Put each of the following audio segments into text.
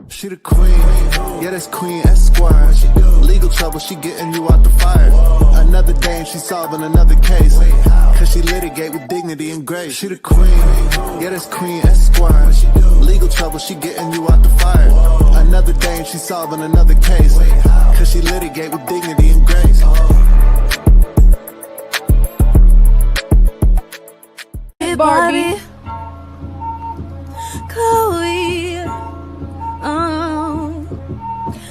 She the queen, yeah, that's Queen Esquire. Legal trouble, she getting you out the fire. Another dame, she solving another case. Cause she litigate with dignity and grace. She the queen, yeah, that's Queen Esquire. Legal trouble, she getting you out the fire. Another dame, she solving another case. Cause she litigate with dignity and grace. Hey Barbie, Chloe.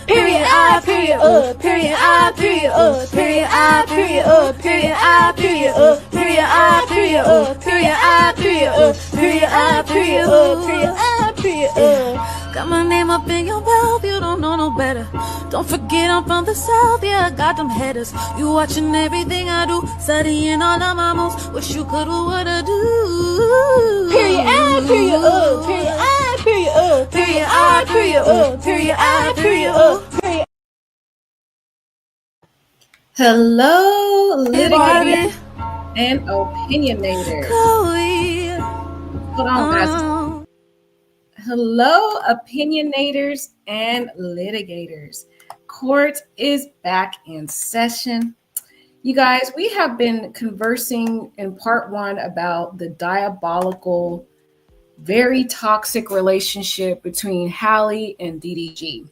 Period I, period period I, period period I, period period I, period period I, period period I, period period I, period. Got my name up in your mouth, you don't know no better. Don't forget I'm from the south, yeah, I got them headers. You watching everything I do, studying all of my moves. Wish you could do what I do. Period I, period period I, period period I, period period I, period. Hello, litigators and opinionators. Chloe. Hold on, guys. Hello, opinionators and litigators. Court is back in session. You guys, we have been conversing in part one about the diabolical, very toxic relationship between Halle and DDG.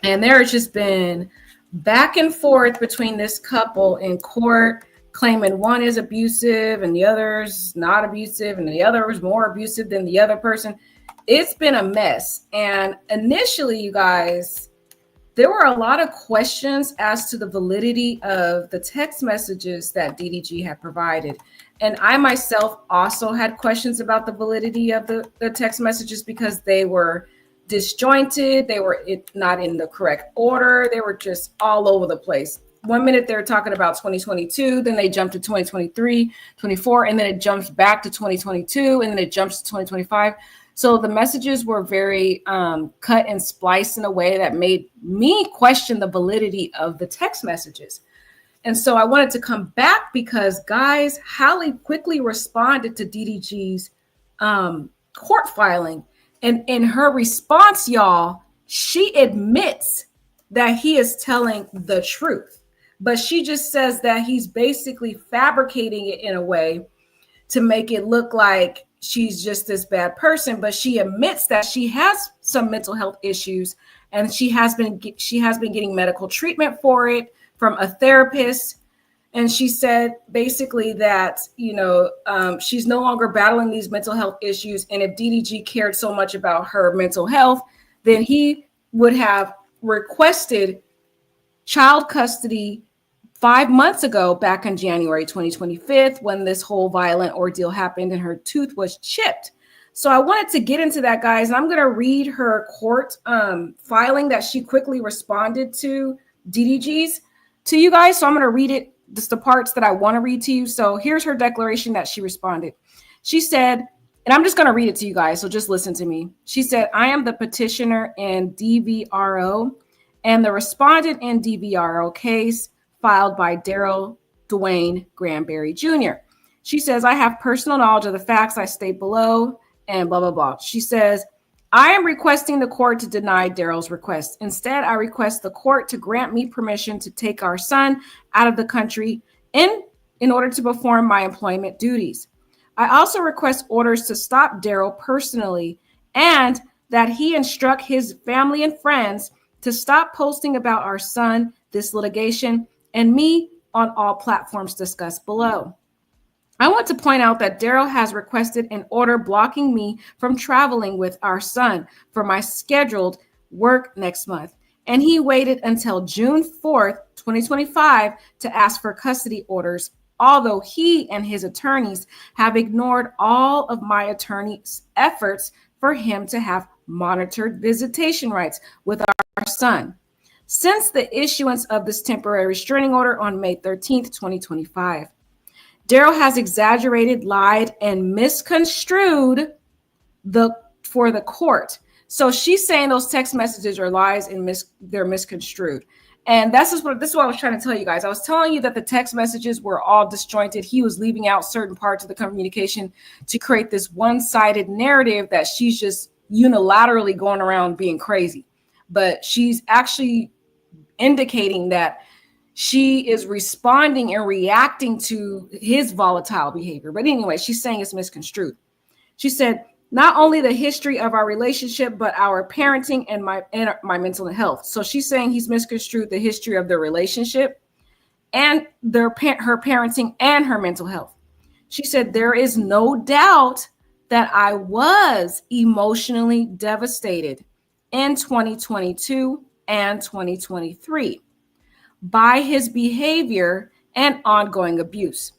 And there has just been back and forth between this couple in court, claiming one is abusive and the other's not abusive and the other is more abusive than the other person. It's been a mess. And initially, you guys, there were a lot of questions as to the validity of the text messages that DDG had provided. And I myself also had questions about the validity of the text messages because they were disjointed. They were not in the correct order. They were just all over the place. 1 minute they were talking about 2022, then they jumped to 2023, 24, and then it jumps back to 2022, and then it jumps to 2025. So the messages were very cut and spliced in a way that made me question the validity of the text messages. And so I wanted to come back because, guys, Halle quickly responded to DDG's court filing. And in her response, y'all, she admits that he is telling the truth. But she just says that he's basically fabricating it in a way to make it look like she's just this bad person. But she admits that she has some mental health issues, and she has been getting medical treatment for it from a therapist. And she said basically that, she's no longer battling these mental health issues. And if DDG cared so much about her mental health, then he would have requested child custody 5 months ago, back in January 2025, when this whole violent ordeal happened and her tooth was chipped. So I wanted to get into that, guys. And I'm going to read her court filing that she quickly responded to DDG's to you guys. So I'm going to read it, just the parts that I want to read to you. So here's her declaration that she responded. She said, and I'm just going to read it to you guys, so just listen to me. She said, I am the petitioner in DVRO and the respondent in DVRO case filed by Daryl Dwayne Granberry Jr. She says, I have personal knowledge of the facts I state below and blah, blah, blah. She says, I am requesting the court to deny Daryl's request. Instead, I request the court to grant me permission to take our son out of the country in order to perform my employment duties. I also request orders to stop Daryl personally and that he instruct his family and friends to stop posting about our son, this litigation, and me on all platforms discussed below. I want to point out that Daryl has requested an order blocking me from traveling with our son for my scheduled work next month. And he waited until June 4th, 2025 to ask for custody orders, although he and his attorneys have ignored all of my attorney's efforts for him to have monitored visitation rights with our son since the issuance of this temporary restraining order on May 13th, 2025. Daryl has exaggerated, lied, and misconstrued for the court. So she's saying those text messages are lies and they're misconstrued. And this is what I was trying to tell you guys. I was telling you that the text messages were all disjointed. He was leaving out certain parts of the communication to create this one-sided narrative that she's just, unilaterally going around being crazy, but she's actually indicating that she is responding and reacting to his volatile behavior. But anyway, she's saying it's misconstrued. She said, not only the history of our relationship, but our parenting and my mental health. So she's saying he's misconstrued the history of their relationship and her parenting and her mental health. She said, there is no doubt that I was emotionally devastated in 2022 and 2023 by his behavior and ongoing abuse.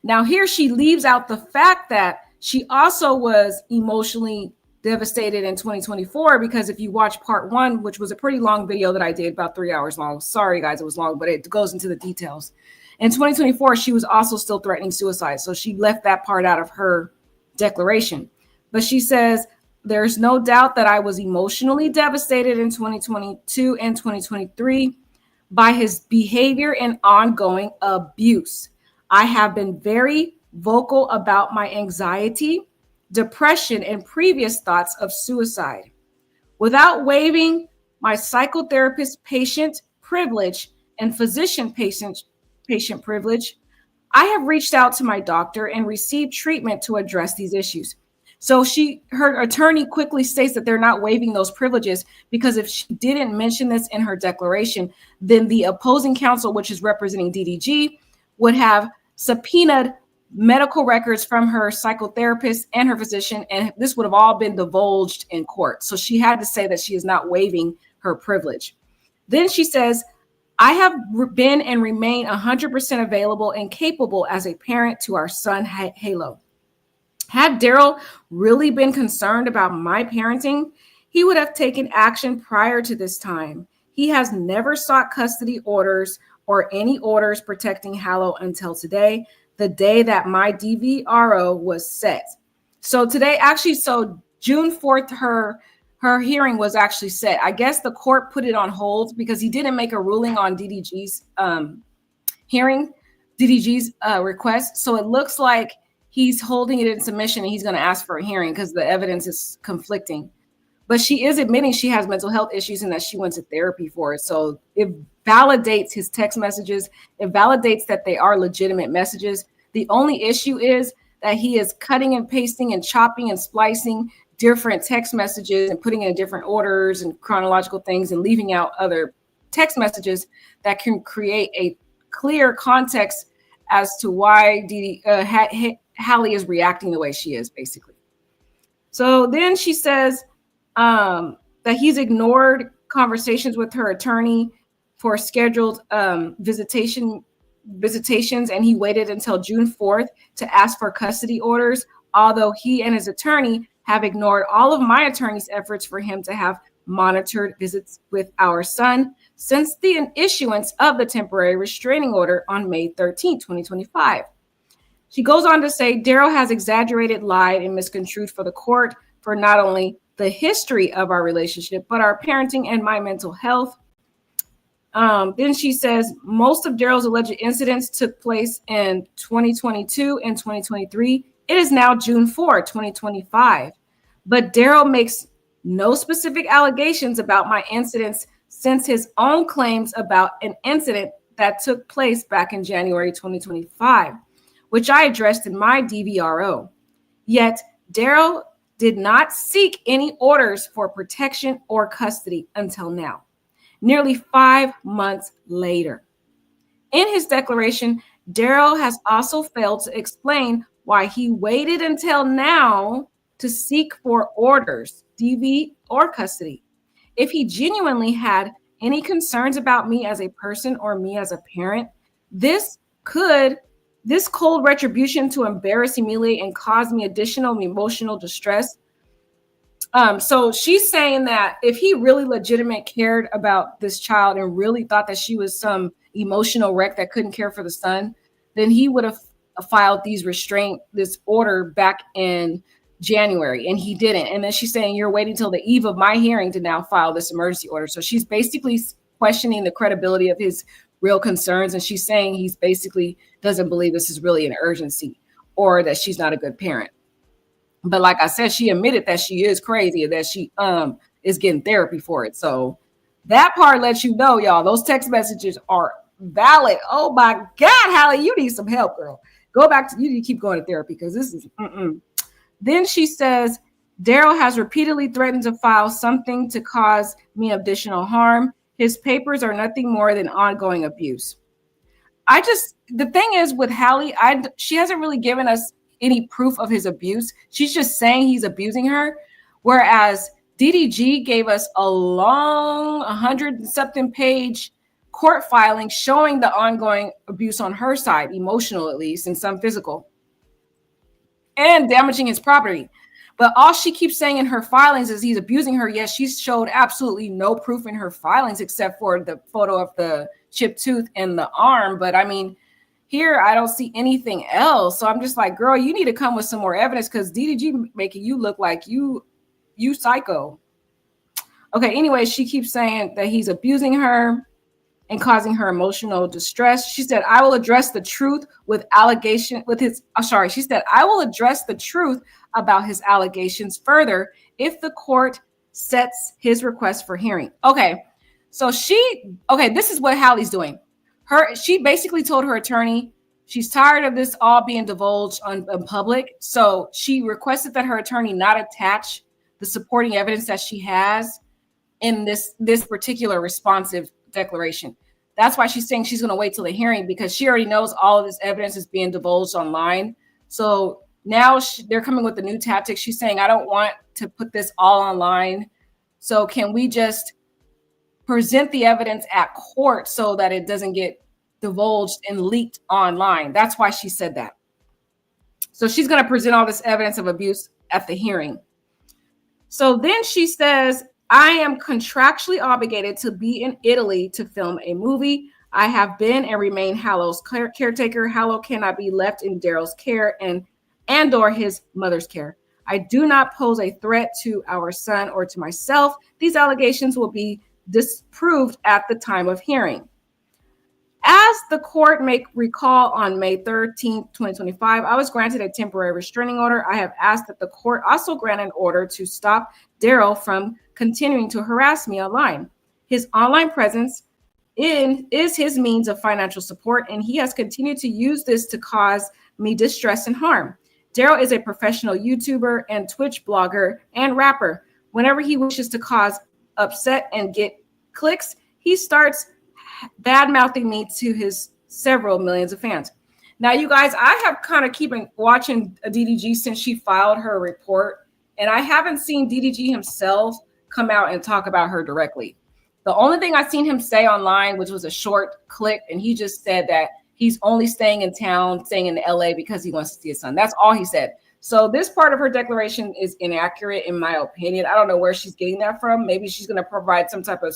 Now, here she leaves out the fact that she also was emotionally devastated in 2024, because if you watch part 1, which was a pretty long video that I did, about 3 hours long. Sorry, guys, it was long, but it goes into the details. In 2024, she was also still threatening suicide. So she left that part out of her declaration. But she says, there's no doubt that I was emotionally devastated in 2022 and 2023 by his behavior and ongoing abuse. I have been very vocal about my anxiety, depression, and previous thoughts of suicide. Without waiving my psychotherapist patient privilege and physician patient privilege, I have reached out to my doctor and received treatment to address these issues. So her attorney quickly states that they're not waiving those privileges, because if she didn't mention this in her declaration, then the opposing counsel, which is representing DDG, would have subpoenaed medical records from her psychotherapist and her physician, and this would have all been divulged in court. So she had to say that she is not waiving her privilege. Then she says, I have been and remain 100% available and capable as a parent to our son, Halo. Had Daryl really been concerned about my parenting, he would have taken action prior to this time. He has never sought custody orders or any orders protecting Hallow until today, the day that my DVRO was set. So today, actually, so June 4th, her hearing was actually set. I guess the court put it on hold because he didn't make a ruling on DDG's request. So it looks like he's holding it in submission and he's going to ask for a hearing because the evidence is conflicting. But she is admitting she has mental health issues and that she went to therapy for it. So it validates his text messages. It validates that they are legitimate messages. The only issue is that he is cutting and pasting and chopping and splicing different text messages and putting in different orders and chronological things and leaving out other text messages that can create a clear context as to why Halle is reacting the way she is, basically. So then she says that he's ignored conversations with her attorney for scheduled visitations, and he waited until June 4th to ask for custody orders, although he and his attorney have ignored all of my attorney's efforts for him to have monitored visits with our son since the issuance of the temporary restraining order on May 13, 2025. She goes on to say, Daryl has exaggerated, lied, and misconstrued for the court for not only the history of our relationship, but our parenting and my mental health. Then she says, most of Daryl's alleged incidents took place in 2022 and 2023. It is now June 4, 2025. But Daryl makes no specific allegations about my incidents since his own claims about an incident that took place back in January 2025, which I addressed in my DVRO. Yet Daryl did not seek any orders for protection or custody until now, nearly 5 months later. In his declaration, Daryl has also failed to explain why he waited until now to seek for orders, DV, or custody. If he genuinely had any concerns about me as a person or me as a parent, this cold retribution to embarrass, humiliate, and cause me additional emotional distress. So she's saying that if he really legitimately cared about this child and really thought that she was some emotional wreck that couldn't care for the son, then he would have filed this order back in January, and he didn't. And then she's saying, you're waiting till the eve of my hearing to now file this emergency order. So she's basically questioning the credibility of his real concerns. And she's saying he's basically doesn't believe this is really an urgency or that she's not a good parent. But like I said, she admitted that she is crazy and that she is getting therapy for it. So that part lets you know, y'all, those text messages are valid. Oh my God, Halle, you need some help, girl. Go back to, you need to keep going to therapy because this is, Then she says, Daryl has repeatedly threatened to file something to cause me additional harm. His papers are nothing more than ongoing abuse. The thing is with Halle, she hasn't really given us any proof of his abuse. She's just saying he's abusing her. Whereas DDG gave us a long 100-something page court filing showing the ongoing abuse on her side, emotional at least, and some physical, and damaging his property. But all she keeps saying in her filings is he's abusing her. Yes, she showed absolutely no proof in her filings except for the photo of the chipped tooth and the arm. But I mean, here I don't see anything else. So I'm just like, girl, you need to come with some more evidence because DDG making you look like you psycho. Okay, anyway, she keeps saying that he's abusing her and causing her emotional distress. She said, I will address the truth she said, I will address the truth about his allegations further if the court sets his request for hearing. Okay, so this is what Halle's doing. She basically told her attorney she's tired of this all being divulged in public. So she requested that her attorney not attach the supporting evidence that she has in this particular responsive declaration. That's why she's saying she's going to wait till the hearing because she already knows all of this evidence is being divulged online. So now they're coming with a new tactic. She's saying, I don't want to put this all online. So can we just present the evidence at court so that it doesn't get divulged and leaked online? That's why she said that. So she's going to present all this evidence of abuse at the hearing. So then she says, I am contractually obligated to be in Italy to film a movie. I have been and remain Halle's caretaker. Halle cannot be left in Daryl's care and or his mother's care. I do not pose a threat to our son or to myself. These allegations will be disproved at the time of hearing. As the court may recall, on May 13th, 2025, I was granted a temporary restraining order. I have asked that the court also grant an order to stop Daryl from continuing to harass me online. His online presence is his means of financial support, and he has continued to use this to cause me distress and harm. Daryl is a professional YouTuber and Twitch blogger and rapper. Whenever he wishes to cause upset and get clicks, he starts bad-mouthing me to his several millions of fans. Now, you guys, I have kind of keeping watching DDG since she filed her report, and I haven't seen DDG himself come out and talk about her directly. The only thing I've seen him say online, which was a short clip, and he just said that he's only staying in town, staying in LA because he wants to see his son. That's all he said. So this part of her declaration is inaccurate, in my opinion. I don't know where she's getting that from. Maybe she's going to provide some type of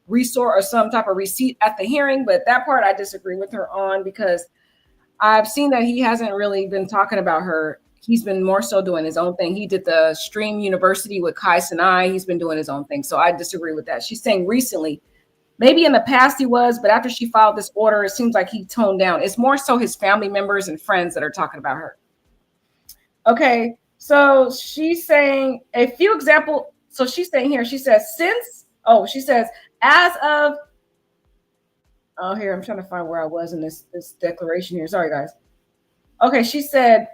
resource or some type of receipt at the hearing, but that part I disagree with her on because I've seen that he hasn't really been talking about her. He's been more so doing his own thing. He did the Stream University with Kai Sinai. He's been doing his own thing. So I disagree with that. She's saying recently, maybe in the past he was, but after she filed this order, it seems like he toned down. It's more so his family members and friends that are talking about her. Okay, so she's saying a few examples. So she's saying here, she says, as of, here, I'm trying to find where I was in this declaration here. Sorry, guys. Okay, she said,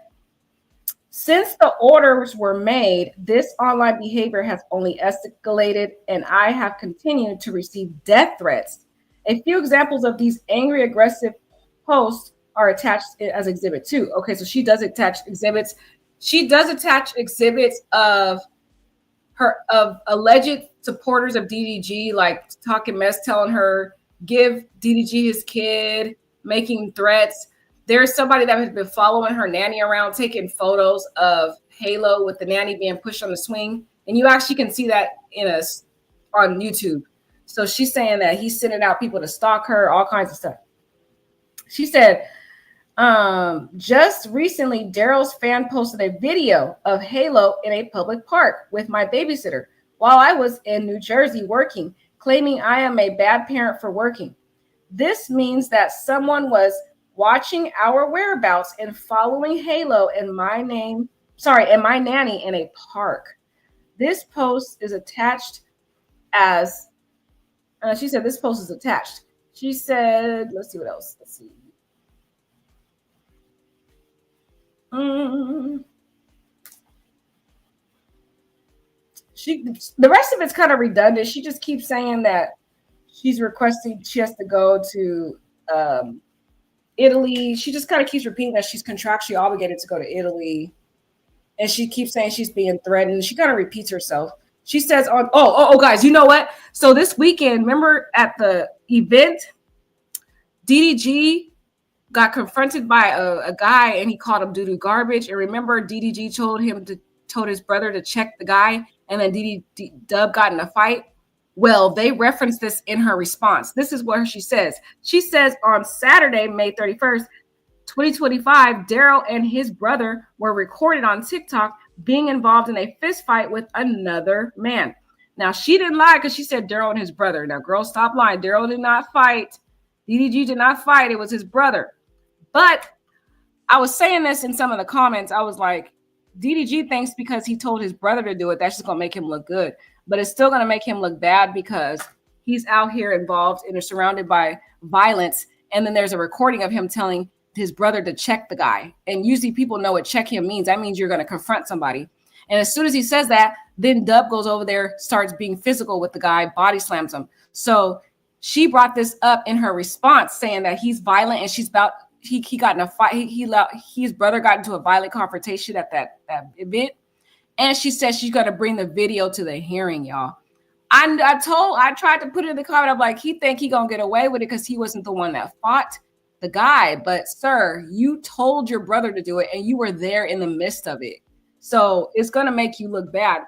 since the orders were made, this online behavior has only escalated, and I have continued to receive death threats. A few examples of these angry, aggressive posts are attached as Exhibit 2. Okay, so she does attach exhibits. She does attach exhibits of alleged supporters of DDG, like talking mess, telling her, give DDG his kid, making threats. There's somebody that has been following her nanny around, taking photos of Halo with the nanny being pushed on the swing. And you actually can see that on YouTube. So she's saying that he's sending out people to stalk her, all kinds of stuff. She said, just recently, Daryl's fan posted a video of Halo in a public park with my babysitter while I was in New Jersey working, claiming I am a bad parent for working. This means that someone was watching our whereabouts and following Halo, and my name and my nanny in a park. This post is attached as, she said this post is attached. She said, let's see what else. Let's see. The rest of it's kind of redundant. She just keeps saying that she's requesting, she has to go to Italy. She just kind of keeps repeating that she's contractually obligated to go to Italy. And she keeps saying she's being threatened. She kind of repeats herself. She says guys, you know what? So this weekend, remember at the event, DDG got confronted by a guy and he called him doo-doo garbage. And remember, DDG told his brother to check the guy, and then Dub got in a fight. Well, they referenced this in her response. This is what she says. She says on Saturday, May 31st, 2025, Daryl and his brother were recorded on TikTok being involved in a fist fight with another man. Now, she didn't lie because she said Daryl and his brother. Now, girl, stop lying. Daryl did not fight. DDG did not fight. It was his brother. But I was saying this in some of the comments. I was like, DDG thinks because he told his brother to do it, that's just going to make him look good. But it's still going to make him look bad because he's out here involved and is surrounded by violence. And then there's a recording of him telling his brother to check the guy. And usually people know what check him means. That means you're going to confront somebody. And as soon as he says that, then Dub goes over there, starts being physical with the guy, body slams him. So she brought this up in her response, saying that he's violent and he got in a fight. His brother got into a violent confrontation at that event. And she said she's going to bring the video to the hearing, y'all. I tried to put it in the comment. I'm like, he think he going to get away with it because he wasn't the one that fought the guy. But sir, you told your brother to do it and you were there in the midst of it. So it's going to make you look bad.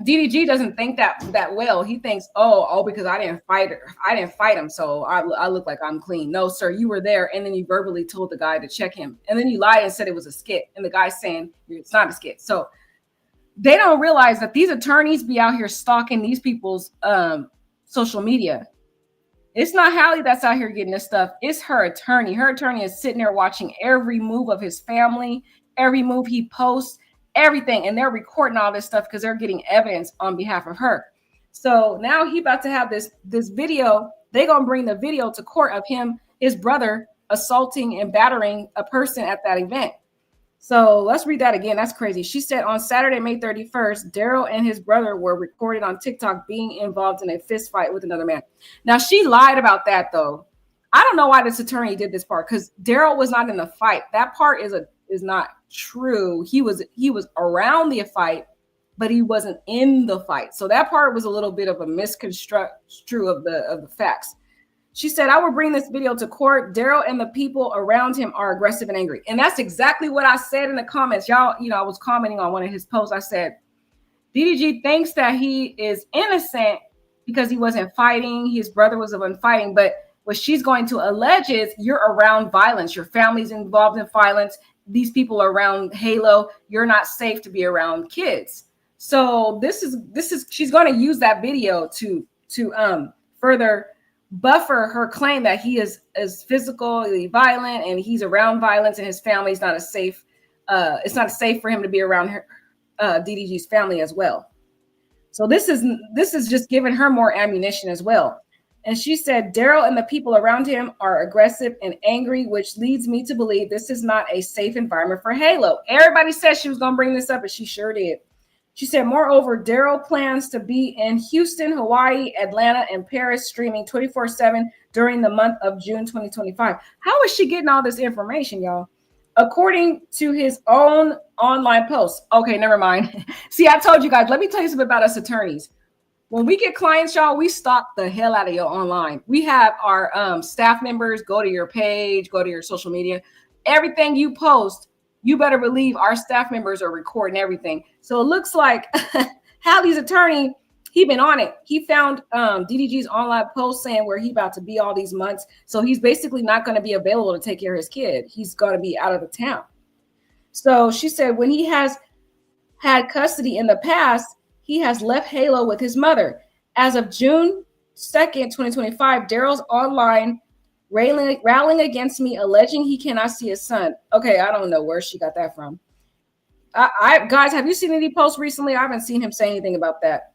DDG doesn't think that well. He thinks, because I didn't fight her. I didn't fight him, so I look like I'm clean. No, sir, you were there, and then you verbally told the guy to check him. And then you lied and said it was a skit, and the guy's saying it's not a skit. So they don't realize that these attorneys be out here stalking these people's social media. It's not Halle that's out here getting this stuff. It's her attorney. Her attorney is sitting there watching every move of his family, every move he posts, everything. And they're recording all this stuff because they're getting evidence on behalf of her. So now he about to have this video. They're going to bring the video to court of his brother assaulting and battering a person at that event. So let's read that again. That's crazy. She said on Saturday, May 31st, Daryl and his brother were recorded on TikTok being involved in a fist fight with another man. Now, she lied about that, though. I don't know why this attorney did this part because Daryl was not in the fight. That part is not true. He was around the fight, but he wasn't in the fight. So that part was a little bit of a misconstrue of the facts. She said, I will bring this video to court. Daryl and the people around him are aggressive and angry. And that's exactly what I said in the comments. Y'all, I was commenting on one of his posts. I said, DDG thinks that he is innocent because he wasn't fighting. His brother wasn't fighting. But what she's going to allege is you're around violence. Your family's involved in violence. These people are around Halo. You're not safe to be around kids. So this is she's going to use that video to further buffer her claim that he is physically violent and he's around violence and his family's not as safe. It's not safe for him to be around her, DDG's family as well. So this is just giving her more ammunition as well. And she said, Daryl and the people around him are aggressive and angry, which leads me to believe this is not a safe environment for Halo. Everybody said she was going to bring this up, and she sure did. She said, moreover, Daryl plans to be in Houston, Hawaii, Atlanta, and Paris streaming 24/7 during the month of June 2025. How is she getting all this information, y'all? According to his own online post. Okay, never mind. See, I told you guys, let me tell you something about us attorneys. When we get clients, y'all, we stalk the hell out of your online. We have our staff members go to your page, go to your social media. Everything you post, you better believe our staff members are recording everything. So it looks like Halle's attorney, he been on it. He found DDG's online post saying where he about to be all these months. So he's basically not going to be available to take care of his kid. He's going to be out of the town. So she said when he has had custody in the past, he has left Halo with his mother. As of June 2nd, 2025, Daryl's online railing against me, alleging he cannot see his son. Okay, I don't know where she got that from. Guys, have you seen any posts recently? I haven't seen him say anything about that,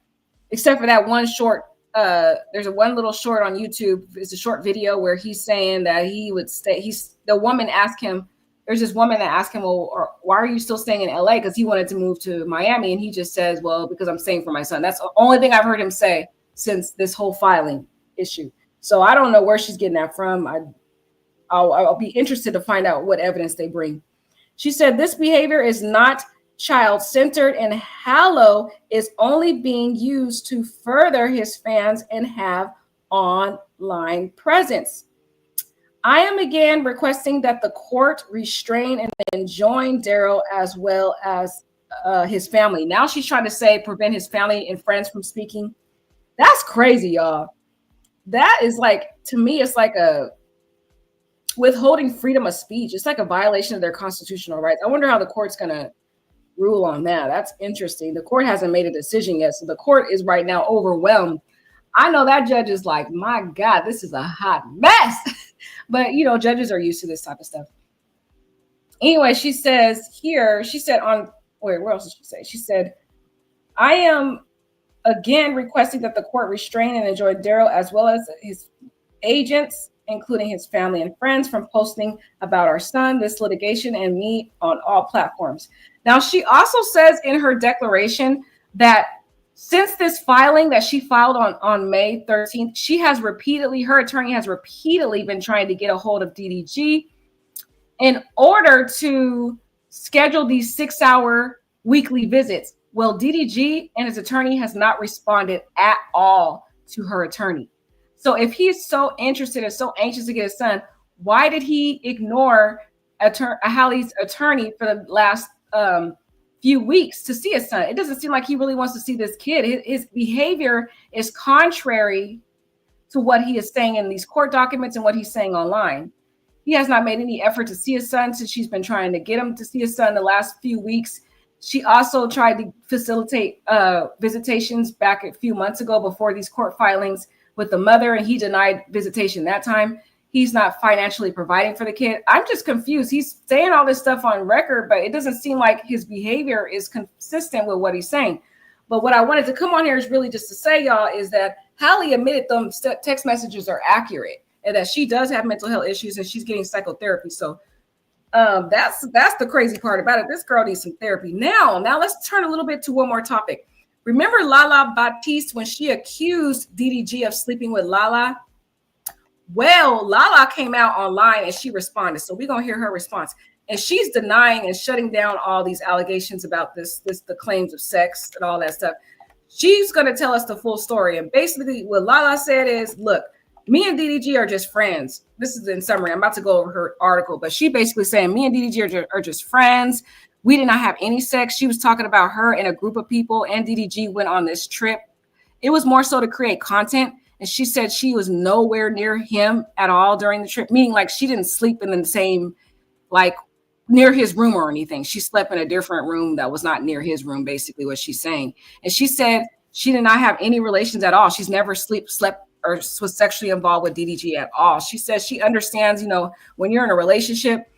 except for that one short. There's one little short on YouTube. It's a short video where he's saying that he would stay. The woman asked him. There's this woman that asked him, well, why are you still staying in LA? Because he wanted to move to Miami, and he just says, well, because I'm staying for my son. That's the only thing I've heard him say since this whole filing issue. So I don't know where she's getting that from. I'll be interested to find out what evidence they bring. She said this behavior is not child-centered, and Halle is only being used to further his fans and have online presence. I am again requesting that the court restrain and enjoin Daryl as well as his family. Now she's trying to say prevent his family and friends from speaking. That's crazy, y'all. That is like, to me, it's like a withholding freedom of speech. It's like a violation of their constitutional rights. I wonder how the court's going to rule on that. That's interesting. The court hasn't made a decision yet. So the court is right now overwhelmed. I know that judge is like, my God, this is a hot mess. But, you know, judges are used to this type of stuff. Anyway, she says here, she said on, where else did she say? She said, I am again requesting that the court restrain and enjoin Daryl as well as his agents, including his family and friends, from posting about our son, this litigation, and me on all platforms. Now, she also says in her declaration that since this filing that she filed on May 13th, her attorney has repeatedly been trying to get a hold of DDG in order to schedule these 6-hour weekly visits. Well, DDG and his attorney has not responded at all to her attorney. So if he's so interested and so anxious to get his son, why did he ignore Halle's attorney for the last few weeks to see his son? It doesn't seem like he really wants to see this kid. His behavior is contrary to what he is saying in these court documents and what he's saying online. He has not made any effort to see his son since she's been trying to get him to see his son the last few weeks. She also tried to facilitate visitations back a few months ago before these court filings with the mother, and he denied visitation that time. He's not financially providing for the kid. I'm just confused. He's saying all this stuff on record, but it doesn't seem like his behavior is consistent with what he's saying. But what I wanted to come on here is really just to say, y'all, is that Halle admitted them text messages are accurate and that she does have mental health issues and she's getting psychotherapy. So that's the crazy part about it. This girl needs some therapy. Now let's turn a little bit to one more topic. Remember Lala Baptiste when she accused DDG of sleeping with Lala? Well, Lala came out online and she responded. So we're going to hear her response. And she's denying and shutting down all these allegations about the claims of sex and all that stuff. She's going to tell us the full story. And basically what Lala said is, look, me and DDG are just friends. This is in summary. I'm about to go over her article, but she basically saying me and DDG are just friends. We did not have any sex. She was talking about her and a group of people, and DDG went on this trip. It was more so to create content. And she said she was nowhere near him at all during the trip, meaning like she didn't sleep in the same, like near his room or anything. She slept in a different room that was not near his room, basically what she's saying. And she said she did not have any relations at all. She's never slept or was sexually involved with DDG at all. She says she understands, you know, when you're in a relationship,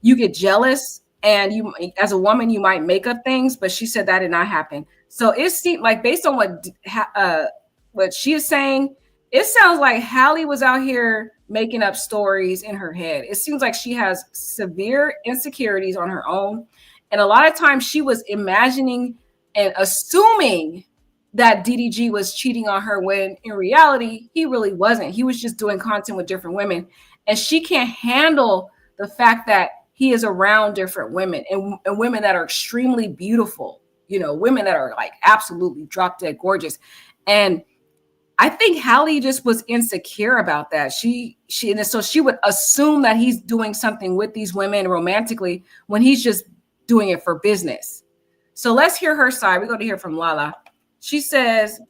you get jealous. And you, as a woman, you might make up things, but she said that did not happen. So it seemed like, based on what she is saying, it sounds like Halle was out here making up stories in her head. It seems like she has severe insecurities on her own. And a lot of times she was imagining and assuming that DDG was cheating on her when in reality, he really wasn't. He was just doing content with different women. And she can't handle the fact that he is around different women and women that are extremely beautiful, you know, women that are like absolutely drop dead gorgeous. And I think Halle just was insecure about that. So she would assume that he's doing something with these women romantically when he's just doing it for business. So let's hear her side. We're going to hear from Lala. She says,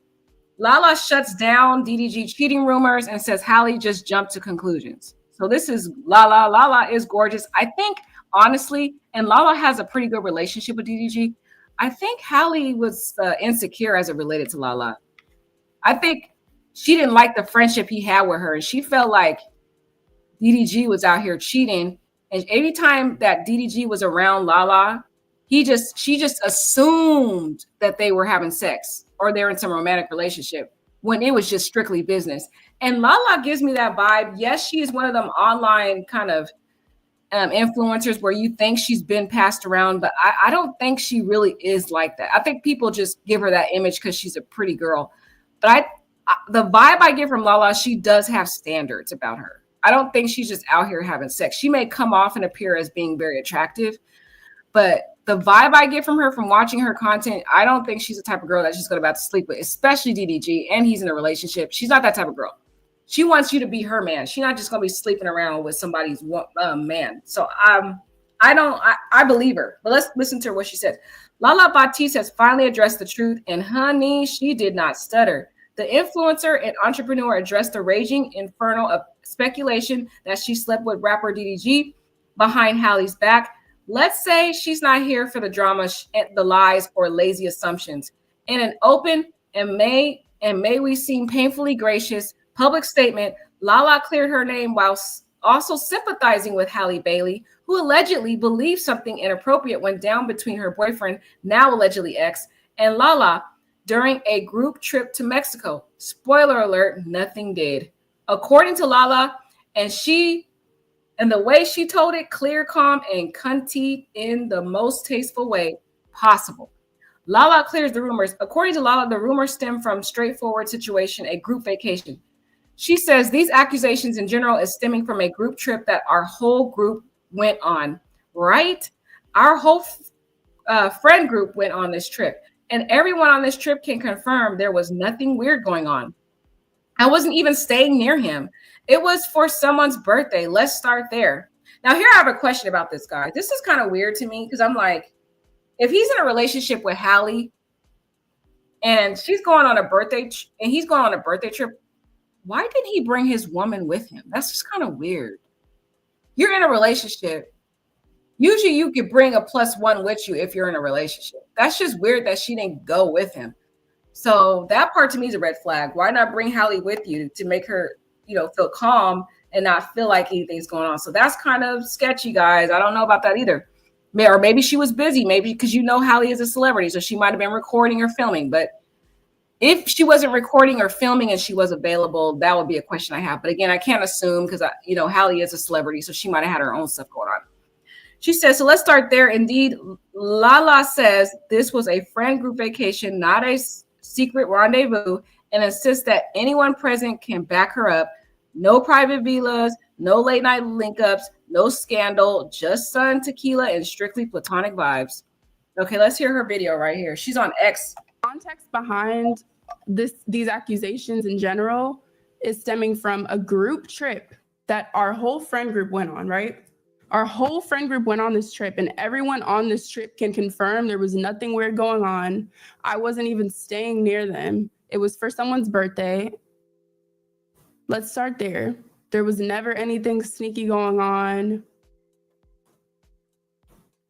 Lala shuts down DDG cheating rumors and says Halle just jumped to conclusions. So this is Lala. Lala is gorgeous. I think, honestly, and Lala has a pretty good relationship with DDG. I think Halle was insecure as it related to Lala. I think she didn't like the friendship he had with her. And she felt like DDG was out here cheating. And anytime that DDG was around Lala, she just assumed that they were having sex or they're in some romantic relationship when it was just strictly business. And Lala gives me that vibe. Yes, she is one of them online kind of influencers where you think she's been passed around, but I don't think she really is like that. I think people just give her that image because she's a pretty girl. But the vibe I get from Lala, she does have standards about her. I don't think she's just out here having sex. She may come off and appear as being very attractive, but the vibe I get from her from watching her content, I don't think she's the type of girl that she's going to about to sleep with, especially DDG, and he's in a relationship. She's not that type of girl. She wants you to be her man. She's not just going to be sleeping around with somebody's man. So I believe her. But let's listen to what she said. Lala Baptiste has finally addressed the truth, and honey, she did not stutter. The influencer and entrepreneur addressed the raging inferno of speculation that she slept with rapper DDG behind Halle's back. Let's say she's not here for the drama, the lies, or lazy assumptions. In an open and may we seem painfully gracious public statement, Lala cleared her name while also sympathizing with Halle Bailey, who allegedly believed something inappropriate went down between her boyfriend, now allegedly ex, and Lala during a group trip to Mexico. Spoiler alert, nothing did. According to Lala, and the way she told it, clear, calm, and cunty in the most tasteful way possible. Lala clears the rumors. According to Lala, the rumors stem from straightforward situation, a group vacation. She says these accusations in general is stemming from a group trip that our whole group went on, right? Our whole friend group went on this trip, and everyone on this trip can confirm there was nothing weird going on. I wasn't even staying near him. It was for someone's birthday. Let's start there. Now, here I have a question about this guy. This is kind of weird to me because I'm like, if he's in a relationship with Halle and she's going on a birthday and he's going on a birthday trip, why didn't he bring his woman with him? That's just kind of weird. You're in a relationship. Usually you could bring a +1 with you if you're in a relationship. That's just weird that she didn't go with him. So that part to me is a red flag. Why not bring Halle with you to make her, feel calm and not feel like anything's going on? So that's kind of sketchy, guys. I don't know about that either. Or maybe she was busy, maybe because Halle is a celebrity, so she might have been recording or filming. But if she wasn't recording or filming and she was available, that would be a question I have. But again, I can't assume because Halle is a celebrity, so she might have had her own stuff going on. She says, so let's start there. Indeed, Lala says this was a friend group vacation, not a secret rendezvous, and insists that anyone present can back her up. No private villas, no late night link ups, no scandal, just sun, tequila, and strictly platonic vibes. Okay, let's hear her video right here. She's on X. Context behind these accusations in general is stemming from a group trip that our whole friend group went on, right? Our whole friend group went on this trip, and everyone on this trip can confirm there was nothing weird going on. I wasn't even staying near them. It was for someone's birthday. Let's start there. There was never anything sneaky going on.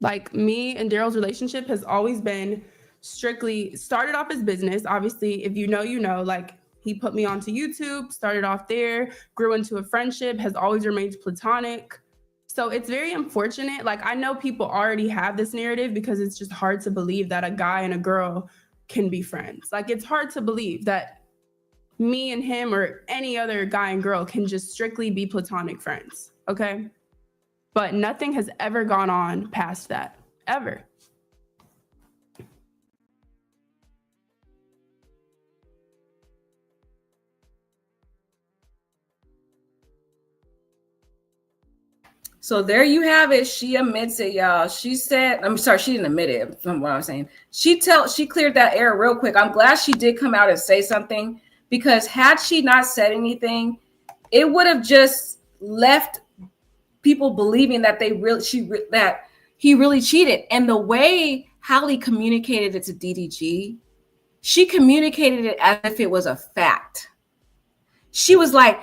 Like, me and Daryl's relationship has always been strictly started off as business. Obviously, if you know, like, he put me onto YouTube, started off there, grew into a friendship, has always remained platonic. So it's very unfortunate. Like, I know people already have this narrative because it's just hard to believe that a guy and a girl can be friends. Like, it's hard to believe that me and him or any other guy and girl can just strictly be platonic friends, okay? But nothing has ever gone on past that, ever. So there you have it. She admits it, y'all. She said, I'm sorry, she didn't admit it from what I'm saying. She cleared that air real quick. I'm glad she did come out and say something, because had she not said anything, it would have just left people believing that he really cheated. And the way Halle communicated it to DDG, she communicated it as if it was a fact. She was like,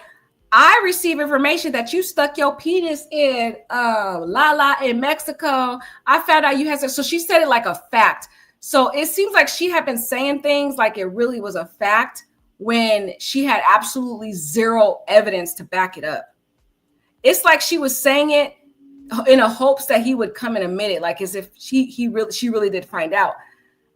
I received information that you stuck your penis in Lala in Mexico. I found out you had sex. So she said it like a fact. So it seems like she had been saying things like it really was a fact when she had absolutely zero evidence to back it up. It's like she was saying it in a hopes that he would come and admit it, like as if she really did find out.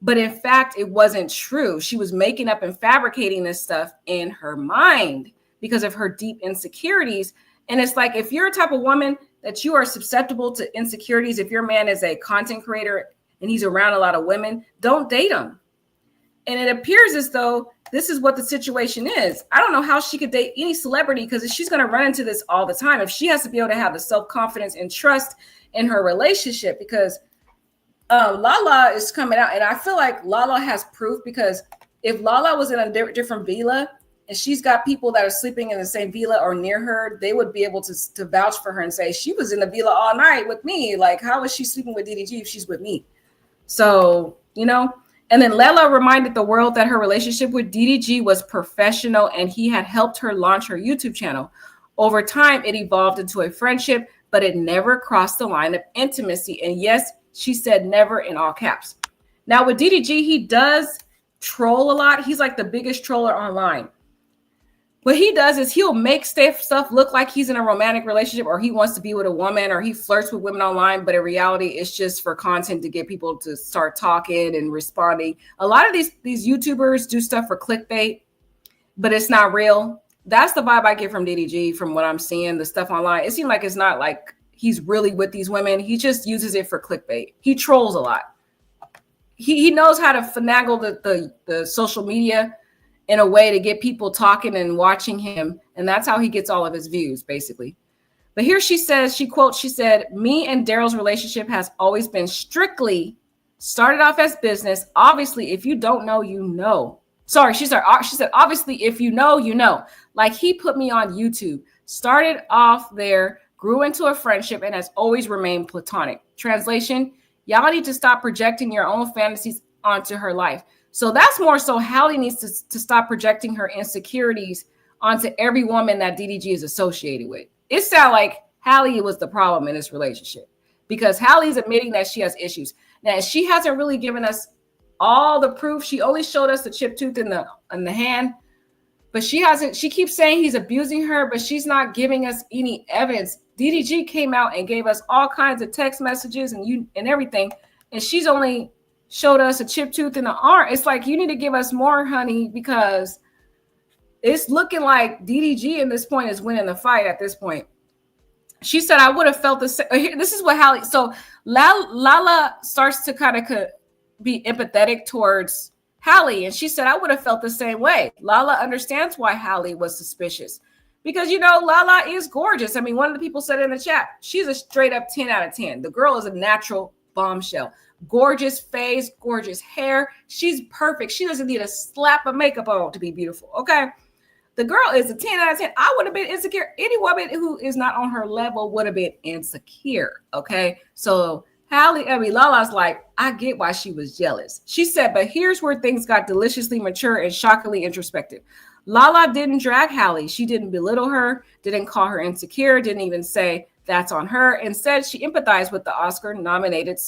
But in fact, it wasn't true. She was making up and fabricating this stuff in her mind because of her deep insecurities. And it's like, if you're a type of woman that you are susceptible to insecurities, if your man is a content creator and he's around a lot of women, don't date him. And it appears as though this is what the situation is. I don't know how she could date any celebrity, because she's going to run into this all the time. If she has to be able to have the self-confidence and trust in her relationship, because Lala is coming out, and I feel like Lala has proof, because if Lala was in a different villa and she's got people that are sleeping in the same villa or near her, they would be able to vouch for her and say, she was in the villa all night with me. Like, how is she sleeping with DDG if she's with me? So, you know. And then Lala reminded the world that her relationship with DDG was professional and he had helped her launch her YouTube channel. Over time, it evolved into a friendship, but it never crossed the line of intimacy. And yes, she said never in all caps. Now with DDG, he does troll a lot. He's like the biggest troller online. What he does is he'll make stuff look like he's in a romantic relationship, or he wants to be with a woman, or he flirts with women online. But in reality, it's just for content to get people to start talking and responding. A lot of these YouTubers do stuff for clickbait, but it's not real. That's the vibe I get from DDG, from what I'm seeing, the stuff online. It seems like it's not like he's really with these women. He just uses it for clickbait. He trolls a lot. He knows how to finagle the social media in a way to get people talking and watching him. And that's how he gets all of his views, basically. But here she says, she said, me and Daryl's relationship has always been strictly started off as business. Obviously, if you don't know, you know. She said, obviously, if you know, you know. Like, he put me on YouTube, started off there, grew into a friendship, and has always remained platonic. Translation, y'all need to stop projecting your own fantasies onto her life. So that's more so Halle needs to stop projecting her insecurities onto every woman that DDG is associated with. It sounds like Halle was the problem in this relationship, because Halle's admitting that she has issues. Now, she hasn't really given us all the proof. She only showed us the chipped tooth in the hand, but she keeps saying he's abusing her, but she's not giving us any evidence. DDG came out and gave us all kinds of text messages and everything, and she's only showed us a chipped tooth in the arm. It's like, you need to give us more, honey, because it's looking like DDG in this point is winning the fight at this point. She said, I would have felt the same. This is what Halle, so Lala starts to kind of be empathetic towards Halle. And she said, I would have felt the same way. Lala understands why Halle was suspicious, because, you know, Lala is gorgeous. I mean, one of the people said in the chat, she's a straight up 10 out of 10. The girl is a natural bombshell. Gorgeous face, gorgeous hair. She's perfect. She doesn't need a slap of makeup on to be beautiful. Okay. The girl is a 10 out of 10. I would have been insecure. Any woman who is not on her level would have been insecure. Okay. So Lala's like, I get why she was jealous. She said, but here's where things got deliciously mature and shockingly introspective. Lala didn't drag Halle. She didn't belittle her, didn't call her insecure, didn't even say that's on her. Instead, she empathized with the Oscar-nominated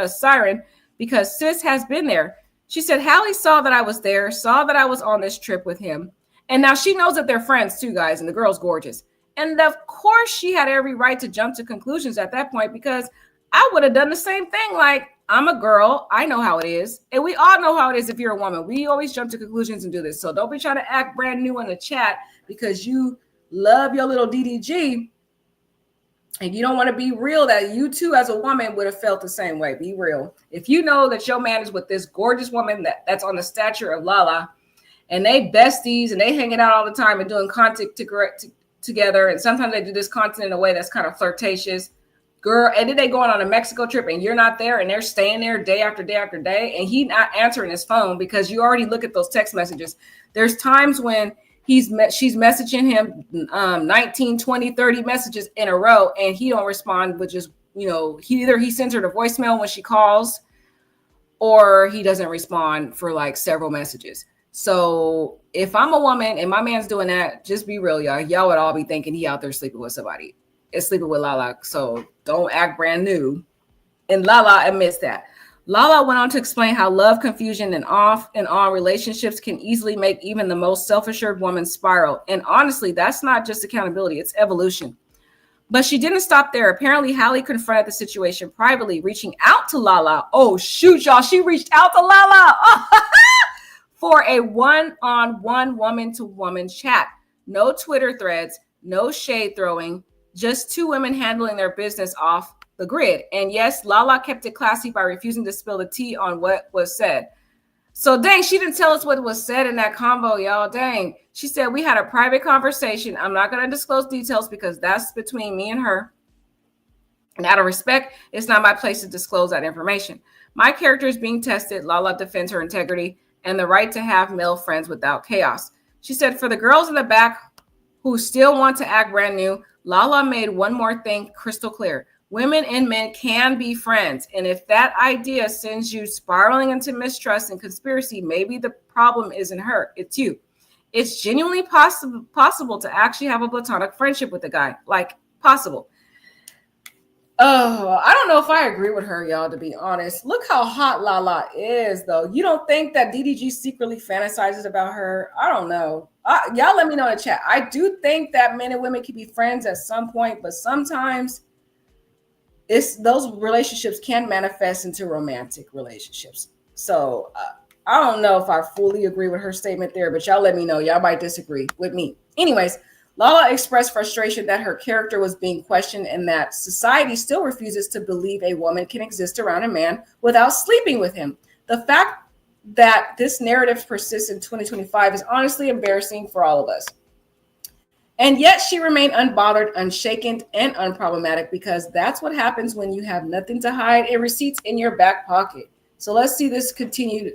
siren, because sis has been there. She said, Halle saw that I was there, saw that I was on this trip with him. And now she knows that they're friends too, guys, and the girl's gorgeous. And of course, she had every right to jump to conclusions at that point, because I would have done the same thing. Like, I'm a girl. I know how it is. And we all know how it is if you're a woman. We always jump to conclusions and do this. So don't be trying to act brand new in the chat because you love your little DDG. And you don't want to be real that you too, as a woman, would have felt the same way. Be real. If you know that your man is with this gorgeous woman that's on the stature of Lala, and they besties and they hanging out all the time and doing content together, and sometimes they do this content in a way that's kind of flirtatious, girl, and then they going on a Mexico trip and you're not there, and they're staying there day after day after day, and he not answering his phone because you already look at those text messages. There's times when she's messaging him 19, 20, 30 messages in a row, and he don't respond with just, you know, he sends her the voicemail when she calls, or he doesn't respond for like several messages. So if I'm a woman and my man's doing that, just be real, y'all. Y'all would all be thinking he out there sleeping with somebody. Is sleeping with Lala. So don't act brand new. And Lala admits that. Lala went on to explain how love, confusion, and off and on relationships can easily make even the most self-assured woman spiral. And honestly, that's not just accountability, it's evolution. But she didn't stop there. Apparently, Halle confronted the situation privately, reaching out to Lala. Oh, shoot, y'all. She reached out to Lala for a one-on-one woman-to-woman chat. No Twitter threads, no shade throwing, just two women handling their business off the grid. And yes, Lala kept it classy by refusing to spill the tea on what was said. So dang, she didn't tell us what was said in that convo, y'all. Dang. She said, we had a private conversation. I'm not going to disclose details because that's between me and her. And out of respect, it's not my place to disclose that information. My character is being tested. Lala defends her integrity and the right to have male friends without chaos. She said, for the girls in the back who still want to act brand new, Lala made one more thing crystal clear. Women and men can be friends. And if that idea sends you spiraling into mistrust and conspiracy, maybe the problem isn't her, it's you. It's genuinely possible to actually have a platonic friendship with a guy. Like, possible. Oh, I don't know if I agree with her, y'all, to be honest. Look how hot Lala is, though. You don't think that DDG secretly fantasizes about her? I don't know. Y'all let me know in the chat. I do think that men and women can be friends at some point, but sometimes those relationships can manifest into romantic relationships. So I don't know if I fully agree with her statement there, but y'all let me know. Y'all might disagree with me. Anyways, Lala expressed frustration that her character was being questioned and that society still refuses to believe a woman can exist around a man without sleeping with him. The fact that this narrative persists in 2025 is honestly embarrassing for all of us. And yet she remained unbothered, unshaken, and unproblematic because that's what happens when you have nothing to hide and receipts in your back pocket. So let's see this continued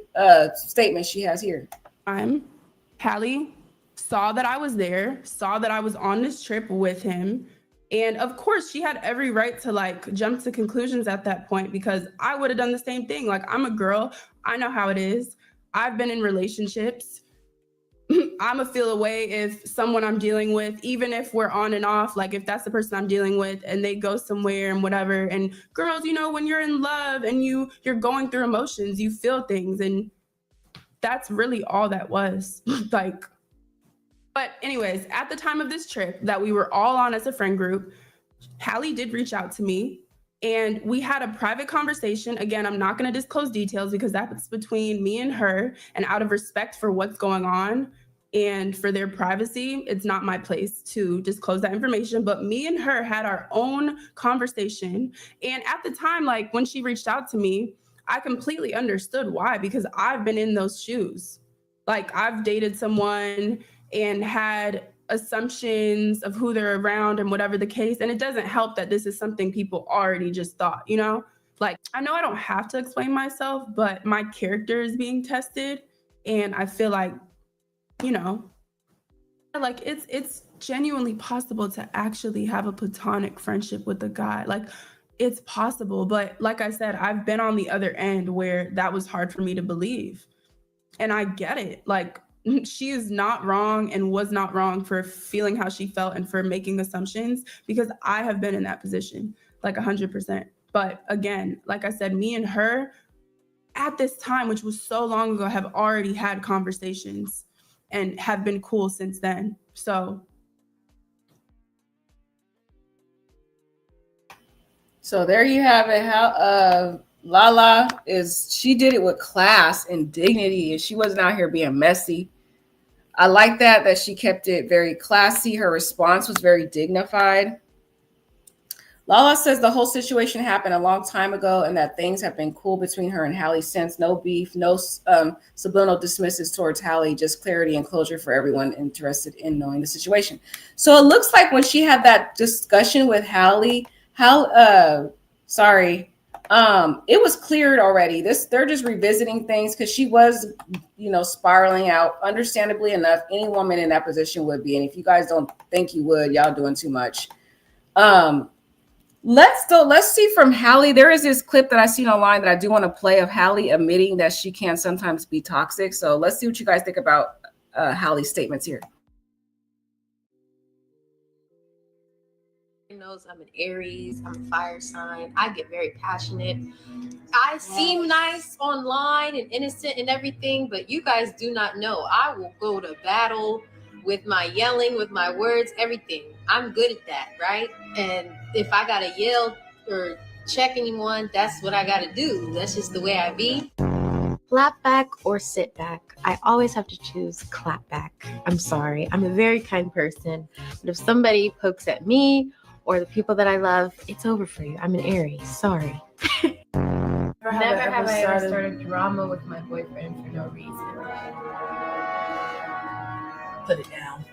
statement she has here. Halle saw that I was there, saw that I was on this trip with him. And of course, she had every right to like jump to conclusions at that point because I would have done the same thing. Like, I'm a girl. I know how it is. I've been in relationships. I'm a feel away if someone I'm dealing with, even if we're on and off, like if that's the person I'm dealing with and they go somewhere and whatever. And girls, you know, when you're in love and you're going through emotions, you feel things. And that's really all that was. Like, but anyways, at the time of this trip that we were all on as a friend group, Halle did reach out to me and we had a private conversation. Again, I'm not going to disclose details because that's between me and her, and out of respect for what's going on and for their privacy, it's not my place to disclose that information. But me and her had our own conversation. And at the time, like when she reached out to me, I completely understood why, because I've been in those shoes. Like, I've dated someone and had assumptions of who they're around and whatever the case. And it doesn't help that this is something people already just thought, you know? Like, I know I don't have to explain myself, but my character is being tested. And I feel like, you know, like it's genuinely possible to actually have a platonic friendship with a guy. Like, it's possible. But like I said, I've been on the other end where that was hard for me to believe. And I get it. Like, she is not wrong and was not wrong for feeling how she felt and for making assumptions, because I have been in that position, like 100%. But again, like I said, me and her at this time, which was so long ago, have already had conversations and have been cool since then. So there you have it. How Lala she did it with class and dignity, and she wasn't out here being messy. I like that she kept it very classy. Her response was very dignified. Lala says the whole situation happened a long time ago and that things have been cool between her and Halle since. No beef, no subliminal dismisses towards Halle, just clarity and closure for everyone interested in knowing the situation. So it looks like when she had that discussion with Halle, it was cleared already. They're just revisiting things because she was, spiraling out. Understandably enough, any woman in that position would be. And if you guys don't think you would, y'all doing too much. Let's see from Halle. There is this clip that I seen online that I do want to play of Halle admitting that she can sometimes be toxic. So let's see what you guys think about Halle's statements here. Knows I'm an Aries, I'm a fire sign. I get very passionate. I seem nice online and innocent and everything, but you guys do not know. I will go to battle with my yelling, with my words, everything. I'm good at that, right? And if I gotta yell or check anyone, that's what I gotta do. That's just the way I be. Clap back or sit back. I always have to choose clap back. I'm sorry. I'm a very kind person. But if somebody pokes at me or the people that I love, it's over for you. I'm an Aries. Sorry. Never have I ever started drama with my boyfriend for no reason. Put it down.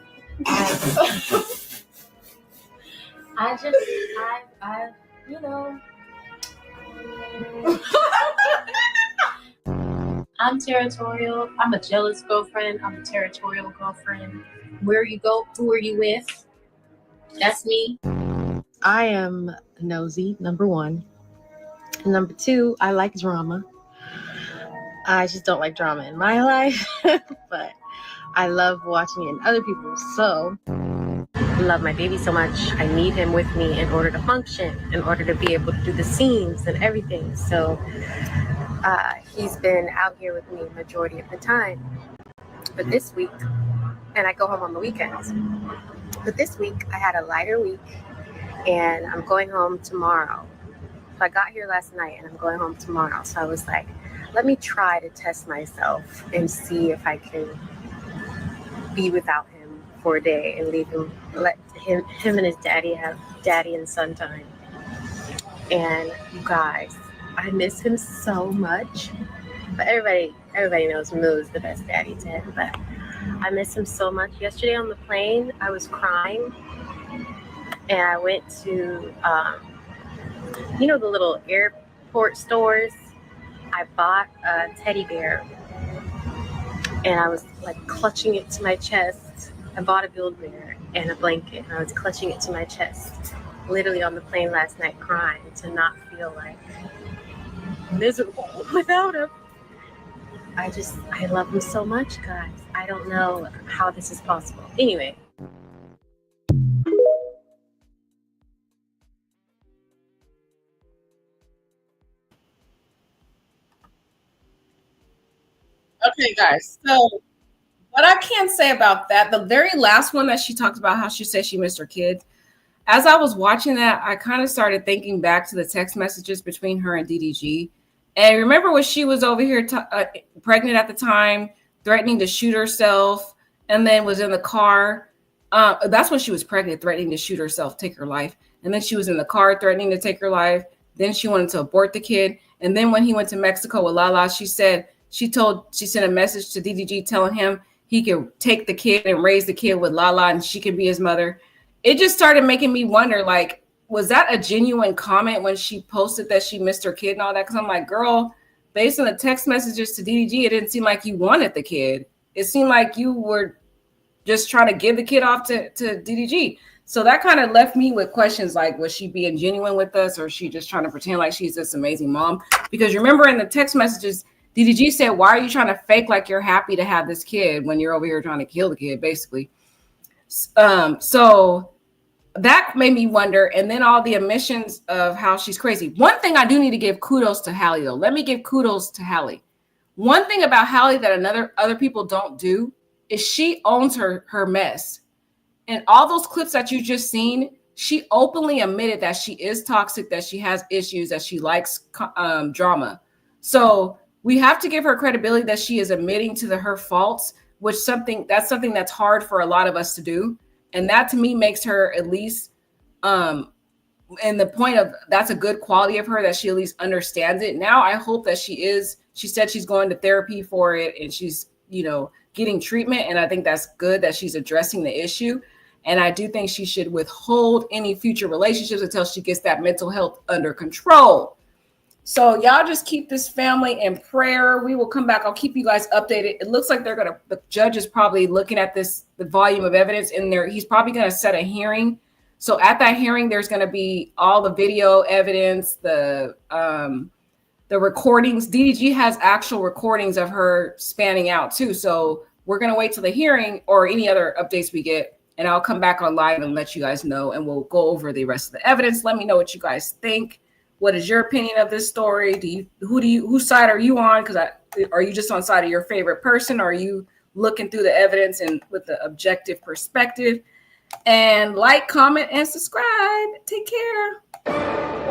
You know. I'm territorial. I'm a jealous girlfriend. I'm a territorial girlfriend. Where you go, who are you with? That's me. I am nosy, number one. And number two, I like drama. I just don't like drama in my life, but I love watching it in other people's. So I love my baby so much. I need him with me in order to function, in order to be able to do the scenes and everything. So he's been out here with me majority of the time. But this week, and I go home on the weekends. But this week I had a lighter week and I'm going home tomorrow. So I got here last night and I'm going home tomorrow. So I was like, let me try to test myself and see if I can be without him for a day and leave him, let him and his daddy have daddy and son time. And you guys, I miss him so much. But everybody knows Moo is the best daddy to him. But I miss him so much. Yesterday on the plane, I was crying. And I went to, the little airport stores. I bought a teddy bear. And I was like clutching it to my chest. I bought a Build-A-Bear and a blanket. And I was clutching it to my chest. Literally on the plane last night crying to not feel like miserable without him. I love him so much, guys. I don't know how this is possible. Anyway. Okay, guys. So what I can say about that, the very last one that she talked about how she said she missed her kids. As I was watching that, I kind of started thinking back to the text messages between her and DDG. And remember when she was over here pregnant at the time, threatening to shoot herself, and then was in the car. That's when she was pregnant, threatening to shoot herself, take her life. And then she was in the car threatening to take her life. Then she wanted to abort the kid. And then when he went to Mexico with Lala, she sent a message to DDG telling him he could take the kid and raise the kid with Lala and she could be his mother. It just started making me wonder, like, was that a genuine comment when she posted that she missed her kid and all that? Because I'm like, girl, based on the text messages to DDG, it didn't seem like you wanted the kid. It seemed like you were just trying to give the kid off to DDG. So that kind of left me with questions like, was she being genuine with us, or is she just trying to pretend like she's this amazing mom? Because remember in the text messages, DDG said, why are you trying to fake like you're happy to have this kid when you're over here trying to kill the kid, basically? So that made me wonder. And then all the admissions of how she's crazy. One thing I do need to give kudos to Halle, though. Let me give kudos to Halle. One thing about Halle that other people don't do is she owns her mess. And all those clips that you just seen, she openly admitted that she is toxic, that she has issues, that she likes drama. So we have to give her credibility that she is admitting to her faults, that's something that's hard for a lot of us to do. And that to me makes her at least, and the point of that's a good quality of her, that she at least understands it. Now I hope that she said she's going to therapy for it and she's, getting treatment. And I think that's good that she's addressing the issue. And I do think she should withhold any future relationships until she gets that mental health under control. So y'all just keep this family in prayer. We will come back. I'll keep you guys updated. It looks like the judge is probably looking at the volume of evidence in there. He's probably going to set a hearing. So at that hearing, there's going to be all the video evidence, the recordings. DDG has actual recordings of her spanning out too. So we're going to wait till the hearing or any other updates we get. And I'll come back on live and let you guys know. And we'll go over the rest of the evidence. Let me know what you guys think. What is your opinion of this story? Whose side are you on? Because are you just on side of your favorite person? Or are you looking through the evidence and with the objective perspective. And like, comment, and subscribe. Take care.